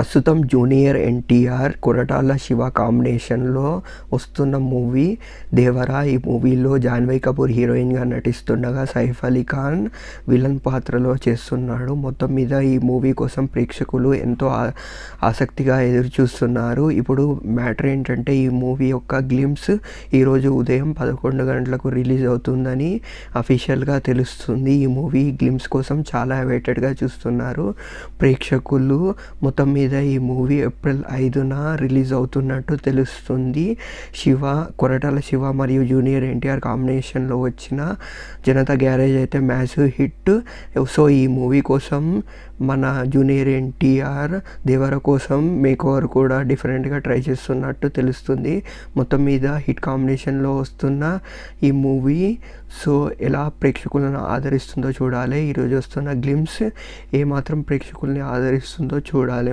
ప్రస్తుతం జూనియర్ ఎన్టీఆర్, కొరటాల శివ కాంబినేషన్లో వస్తున్న మూవీ దేవరా. ఈ మూవీలో జాన్వీ కపూర్ హీరోయిన్గా నటిస్తుండగా సైఫ్ అలీ ఖాన్ విలన్ పాత్రలో చేస్తున్నాడు. మొత్తం మీద ఈ మూవీ కోసం ప్రేక్షకులు ఎంతో ఆసక్తిగా ఎదురు చూస్తున్నారు. ఇప్పుడు మ్యాటర్ ఏంటంటే ఈ మూవీ యొక్క గ్లిమ్స్ ఈరోజు ఉదయం 11 గంటలకు రిలీజ్ అవుతుందని అఫీషియల్గా తెలుస్తుంది. ఈ మూవీ గ్లిమ్స్ కోసం చాలా వెయిటెడ్గా చూస్తున్నారు ప్రేక్షకులు. మొత్తం మీద ఈ మూవీ ఏప్రిల్ 5న రిలీజ్ అవుతున్నట్టు తెలుస్తుంది. కొరటాల శివ మరియు జూనియర్ ఎన్టీఆర్ కాంబినేషన్లో వచ్చిన జనతా గ్యారేజ్ అయితే మ్యాసివ్ హిట్. సో ఈ మూవీ కోసం మన జూనియర్ ఎన్టీఆర్ దేవర కోసం మేకోవర్ కూడా డిఫరెంట్గా ట్రై చేస్తున్నట్టు తెలుస్తుంది. మొత్తం మీద హిట్ కాంబినేషన్లో వస్తున్న ఈ మూవీ సో ఎలా ప్రేక్షకులను ఆదరిస్తుందో చూడాలి. ఈరోజు వస్తున్న గ్లిమ్స్ ఏమాత్రం ప్రేక్షకుల్ని ఆదరిస్తుందో చూడాలి.